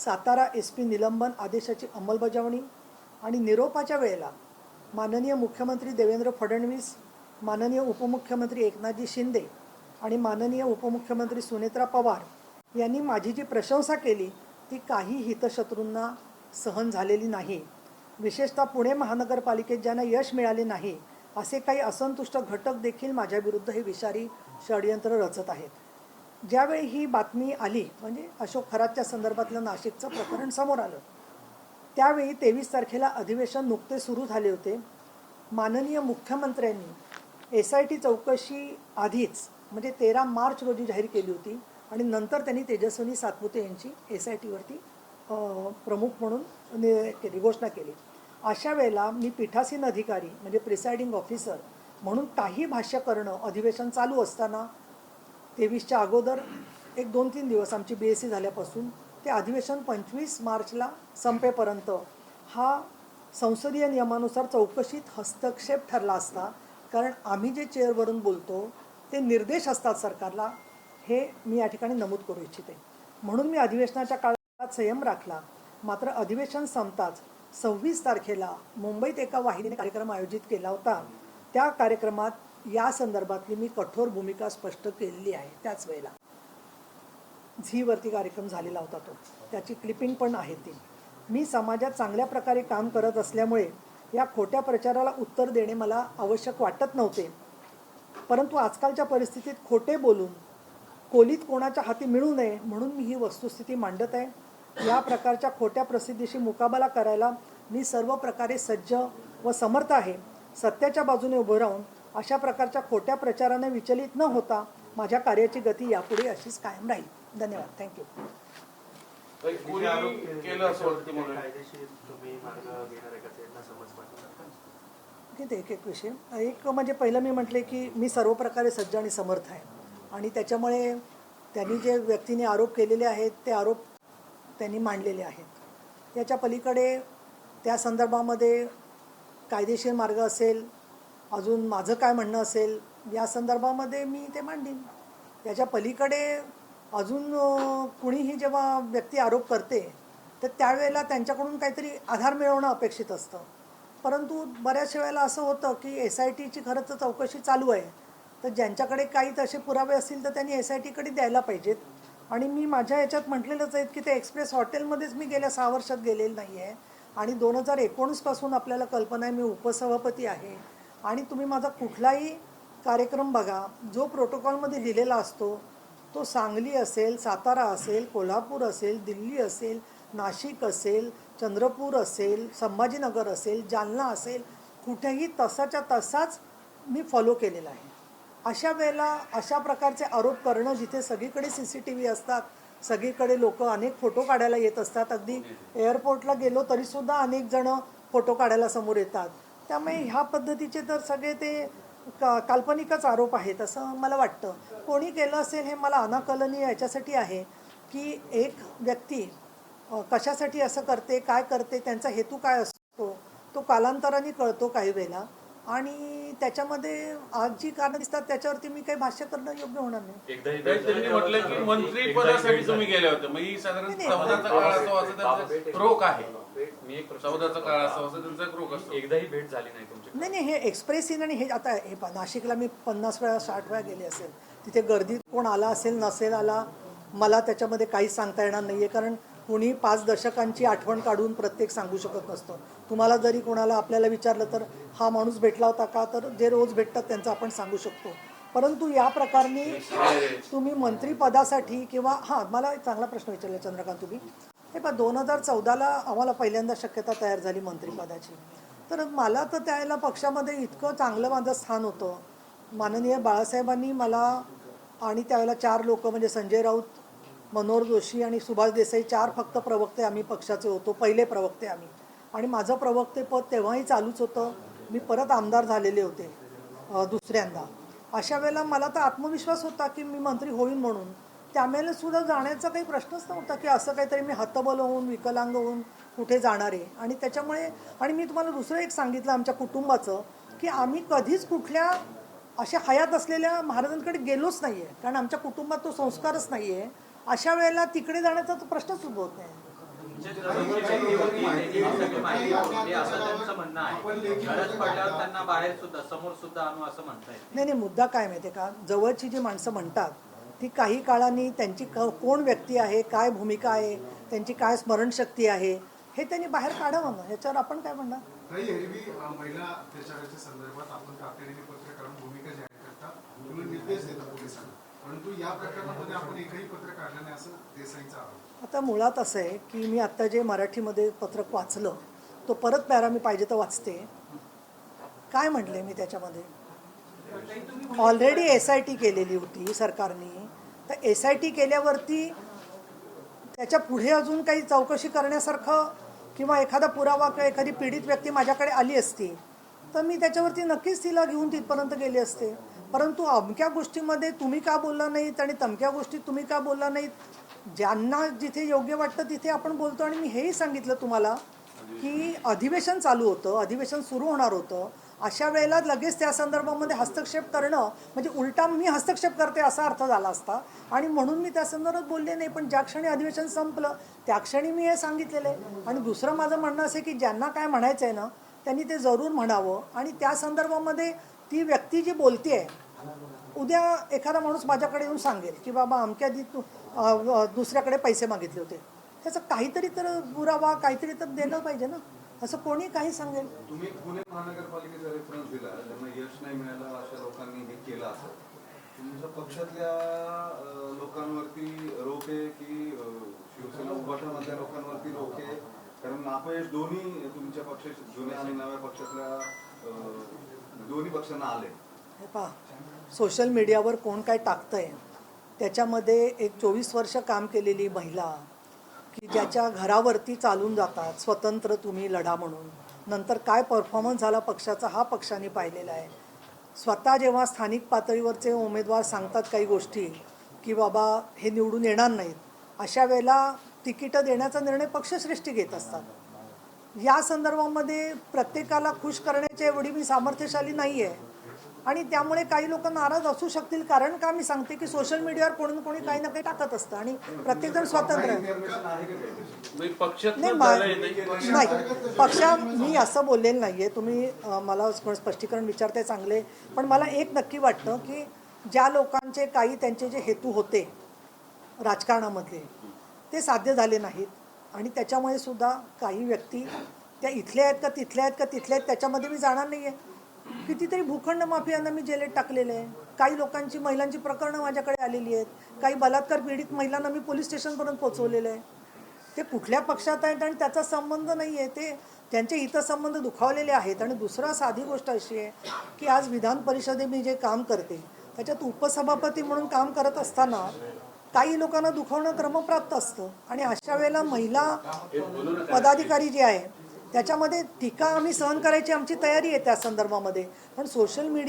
Satara SP निलंबन आदेशाची अंमलबजावणी आणि निरोपाच्या वेळेला माननीय मुख्यमंत्री देवेंद्र फडणवीस, माननीय उपमुख्यमंत्री एकनाथजी शिंदे आणि माननीय उपमुख्यमंत्री सुनेत्रा पवार यांनी माझी जी प्रशंसा केली ती काही हितशत्रूंना सहन झालेली नाही। विशेषतः पुणे महानगरपालिकेत ज्यांना यश मिळाले नाही असे काही असंतुष्ट घटक देखील माझ्या विरुद्ध हे विषारी षडयंत्र रचत आहेत। ज्यावेळी ही बातमी आली म्हणजे अशोक खरातच्या संदर्भातलं नाशिकचं प्रकरण समोर आलं, त्यावेळी 23 तारखेला अधिवेशन नुकते सुरू झाले होते। माननीय मुख्यमंत्र्यांनी SIT चौकशी आधीच म्हणजे 13 मार्च रोजी जाहीर केली होती आणि नंतर त्यांनी तेजस्विनी सातपुते यांची SIT वरती प्रमुख म्हणून घोषणा केली। अशा वेळेला मी पीठासीन अधिकारी म्हणजे प्रिसाइडिंग ऑफिसर म्हणून काही भाष्य करणं अधिवेशन चालू असताना 23च्या अगोदर एक 2-3 दिवस आमची BSc झाल्यापासून ते अधिवेशन 25 मार्चला संपेपर्यंत हा संसदीय नियमानुसार चौकशीत हस्तक्षेप ठरला असता, कारण आम्ही जे चेअरवरून बोलतो ते निर्देश असतात सरकारला, हे मी या ठिकाणी नमूद करू इच्छिते। म्हणून मी अधिवेशनाच्या काळात संयम राखला। मात्र अधिवेशन संपताच 26 तारखेला मुंबईत एका वाहिनीने कार्यक्रम आयोजित केला होता। त्या कार्यक्रमात या संदर्भातली मी कठोर भूमिका स्पष्ट केलेली आहे। त्याच वेळेला झीवरती कार्यक्रम झालेला होता तो, त्याची क्लिपिंग पण आहे ती। मी समाजात चांगल्या प्रकारे काम करत असल्यामुळे या खोट्या प्रचाराला उत्तर देणे मला आवश्यक वाटत नव्हते, परंतु आजकालच्या परिस्थितीत खोटे बोलून कोलीत कोणाच्या हाती मिळू नये म्हणून मी ही वस्तुस्थिती मांडत आहे। या प्रकारच्या खोट्या प्रसिद्धीशी मुकाबला करायला मी सर्व प्रकारे सज्ज व समर्थ आहे। सत्याच्या बाजूने उभं राहून अशा प्रकारच्या खोट्या प्रचाराने विचलित न होता माझ्या कार्याची गती यापुढे अशीच कायम राहील। धन्यवाद। थँक्यू। एक विषय एक म्हणजे पहिलं मी म्हटले की मी सर्व प्रकारे सज्ज आणि समर्थ आहे आणि त्याच्यामुळे त्यांनी जे व्यक्तीने आरोप केलेले आहेत ते आरोप त्यांनी मांडलेले आहेत। याच्या पलीकडे त्या संदर्भामध्ये कायदेशीर मार्ग असेल, अजून माझं काय म्हणणं असेल या संदर्भामध्ये मी ते मांडीन। याच्या पलीकडे अजून कुणीही जेव्हा व्यक्ती आरोप करते तर त्यावेळेला त्यांच्याकडून काहीतरी आधार मिळवणं अपेक्षित असतं, परंतु बऱ्याच वेळेला असं होतं की SITची खरंच तर चौकशी चालू आहे, तर ज्यांच्याकडे काही तसे पुरावे असतील तर त्यांनी SITकडे द्यायला पाहिजेत। आणि मी माझ्या याच्यात म्हटलेलंच आहे की ते एक्सप्रेस हॉटेलमध्येच मी गेल्या 6 वर्षात गेलेलं नाही आहे आणि 2019 पासून आपल्याला कल्पना आहे मी उपसभापती आहे आणि तुम्ही माझा कुठलाही कार्यक्रम बघा, जो प्रोटोकॉलमध्ये लिहिलेला असतो तो सांगली असेल, सातारा असेल, कोल्हापूर असेल, दिल्ली असेल, नाशिक असेल, चंद्रपूर असेल, संभाजीनगर असेल, जालना असेल, कुठेही तसाच्या तसाच मी फॉलो केलेला आहे। अशा वेळेला अशा प्रकारचे आरोप करणं जिथे सगळीकडे CCTV असतात, सगळीकडे लोक अनेक फोटो काढायला येत असतात, अगदी एअरपोर्टला गेलो तरीसुद्धा अनेक जण फोटो काढायला समोर येतात, त्यामुळे ह्या पद्धतीचे तर सगळे ते काल्पनिकच आरोप आहेत असं मला वाटतं। कोणी केलं असेल हे मला अनाकलनीय याच्यासाठी आहे की एक व्यक्ती कशासाठी असं करते, काय करते, त्यांचा हेतू काय असतो तो कालांतराने कळतो काही वेळेला आणि त्याच्यामध्ये आज जी कारणं दिसतात त्याच्यावरती मी काही भाष्य करणं योग्य होणार नाही। त्यांनी म्हटलं की मंत्री पदासाठी तुम्ही गेले होते, मग ही साधारण 14चा काळ असावा असं त्यांचा रोख आहे। मी एक 14चा काळ असावा असं त्यांचा रोख असतो। एकदाही भेट झाली नाही तुमची? नाही, हे एक्सप्रेस इन आणि हे आता हे नाशिकला मी 50 वेळा 60 वेळा गेले असेल, तिथे गर्दीत कोण आला असेल नसेल आला मला त्याच्यामध्ये काहीच सांगता येणार नाही आहे, कारण कुणी 5 दशकांची आठवण काढून प्रत्येक सांगू शकत नसतं। तुम्हाला जरी कोणाला आपल्याला विचारलं तर हा माणूस भेटला होता का, तर जे रोज भेटतात त्यांचं आपण सांगू शकतो, परंतु या प्रकारने तुम्ही मंत्रिपदासाठी किंवा हां मला एक चांगला प्रश्न विचारला चंद्रकांत तुम्ही, हे पहा 2014ला आम्हाला पहिल्यांदा शक्यता तयार झाली मंत्रिपदाची, तर मला तर त्यावेळेला पक्षामध्ये इतकं चांगलं माझं स्थान होतं। माननीय बाळासाहेबांनी मला आणि त्यावेळेला 4 लोक म्हणजे संजय राऊत, मनोहर जोशी आणि सुभाष देसाई 4 फक्त प्रवक्ते आम्ही पक्षाचे होतो, पहिले प्रवक्ते आम्ही, आणि माझं प्रवक्तेपद तेव्हाही चालूच होतं। मी परत आमदार झालेले होते दुसऱ्यांदा। अशा वेळेला मला तर आत्मविश्वास होता की मी मंत्री होईन म्हणून, त्यावेळेला सुद्धा जाण्याचा काही प्रश्नच नव्हता की असं काहीतरी मी हतबल होऊन विकलांग होऊन कुठे जाणार आहे। आणि त्याच्यामुळे आणि मी तुम्हाला दुसरं एक सांगितलं आमच्या कुटुंबाचं की आम्ही कधीच कुठल्या अशा हयात असलेल्या महाराजांकडे गेलोच नाही आहे, कारण आमच्या कुटुंबात तो संस्कारच नाही आहे। अशा वेळेला तिकडे जाण्याचा प्रश्नच उद्भवत नाही। असं त्यांचं म्हणणं आहे. गरज पडल्यावर त्यांना बाहेर सुद्धा समोर सुद्धा आणू असं म्हणताय. नाही, मुद्दा काय माहिती आहे का, जवळची जी माणसं म्हणतात ती काही काळाने त्यांची कोण व्यक्ती आहे, काय भूमिका आहे, त्यांची काय स्मरणशक्ती आहे, हे त्यांनी बाहेर काढावं ना. ह्याच्यावर आपण काय म्हणणार. एरवी महिला अत्याचाराच्या संदर्भात आपण तातडीने पत्र काढून भूमिका जाहीर करता, तुम्ही निर्देश देता पोलिसांना, परंतु या प्रकरणामध्ये आपण एकही पत्र काढलं नाही असं देसाईंचा आरोप. आता मुळात असं आहे की मी आत्ता जे मराठीमध्ये पत्रक वाचलं तो परत पॅरा मी पाहिजे तर वाचते. काय म्हटले मी त्याच्यामध्ये, ऑलरेडी SIT केलेली होती सरकारने, तर SIT केल्यावरती त्याच्या पुढे अजून काही चौकशी करण्यासारखं किंवा एखादा पुरावा किंवा एखादी पीडित व्यक्ती माझ्याकडे आली असती तर मी त्याच्यावरती नक्कीच तिला घेऊन तिथपर्यंत गेले असते. परंतु अमक्या गोष्टीमध्ये तुम्ही का बोलला नाहीत आणि तमक्या गोष्टीत तुम्ही का बोलला नाहीत, ज्यांना जिथे योग्य वाटतं तिथे आपण बोलतो. आणि मी हेही सांगितलं तुम्हाला की अधिवेशन चालू होतं, अधिवेशन सुरू होणार होतं, अशा वेळेला लगेच त्या संदर्भामध्ये हस्तक्षेप करणं म्हणजे उलटा मी हस्तक्षेप करते असा अर्थ झाला असता. आणि म्हणून मी त्या संदर्भात बोलले नाही. पण ज्या क्षणी अधिवेशन संपलं त्या क्षणी मी हे सांगितलेलं आहे. आणि दुसरं माझं म्हणणं असं की ज्यांना काय म्हणायचं आहे ना त्यांनी ते जरूर म्हणावं. आणि त्या संदर्भामध्ये ती व्यक्ती जी बोलते आहे, उद्या एखादा माणूस माझ्याकडे येऊन सांगेल की बाबा अमक्या दुसऱ्याकडे पैसे मागितले होते, त्याचं काहीतरी तर पुरावा काहीतरी तर दिलं पाहिजे ना. असं कोणी काही सांगेल. तुम्ही पुणे महानगरपालिकेचा रेफरन्स दिला, त्यांना यश नाही मिळालं अशा लोकांनी हे केलं असं, तुमच्या पक्षातल्या लोकांवरती रोख आहे की शिवसेना उभाटामधल्या लोकांवरती रोख आहे? कारण अपयश दोन्ही तुमच्या पक्षाच्या जुन्या आणि नव्या पक्षातल्या दोन्ही पक्षांना आले. हे पहा, सोशल मीडियावर कोण काय टाकतंय त्याच्यामध्ये एक 24 वर्ष काम केलेली महिला की ज्याच्या घरावरती चालून जातात स्वतंत्र तुम्ही लढा म्हणून, नंतर काय परफॉर्मन्स झाला पक्षाचा हा पक्षाने पाहिलेला आहे. स्वतः जेव्हा स्थानिक पातळीवरचे उमेदवार सांगतात काही गोष्टी की बाबा हे निवडून येणार नाहीत, अशा वेळेला तिकीटं देण्याचा निर्णय पक्षश्रेष्ठी घेत असतात. या संदर्भामध्ये प्रत्येकाला खुश करण्याच्या एवढी मी सामर्थ्यशाली नाही आहे. आणि त्यामुळे काही लोक नाराज असू शकतील. कारण का मी सांगते की सोशल मीडियावर कोणी ना कोणी काही ना काही टाकत असतं आणि प्रत्येकजण स्वतंत्र आहे. नाही, पक्षा मी असं बोललेलं नाही आहे. तुम्ही मला स्पष्टीकरण विचारते चांगले. पण मला एक नक्की वाटतं की ज्या लोकांचे काही त्यांचे जे हेतू होते राजकारणामधले ते साध्य झाले नाहीत. आणि त्याच्यामुळे सुद्धा काही व्यक्ती त्या इथल्या आहेत का तिथल्या आहेत का तिथल्या आहेत त्याच्यामध्ये मी जाणार नाही आहे. कितीतरी भूखंड माफियांना मी जेलेत टाकलेले आहे. काही लोकांची महिलांची प्रकरणं माझ्याकडे आलेली आहेत. काही बलात्कार पीडित महिलांना मी पोलीस स्टेशनपर्यंत पोहोचवलेलं आहे. ते कुठल्या पक्षात आहेत आणि त्याचा संबंध नाही आहे. ते त्यांचे हितसंबंध दुखावलेले आहेत. आणि दुसरा साधी गोष्ट अशी आहे की आज विधान परिषदेत मी जे काम करते त्याच्यात उपसभापती म्हणून काम करत असताना काही लोकांना दुखावणं क्रमप्राप्त असतं. आणि अशा वेळेला महिला पदाधिकारी जे आहे त्याच्यामध्ये टीका आम्ही सहन करायची आमची तयारी आहे त्या संदर्भामध्ये. पण सोशल मीडिया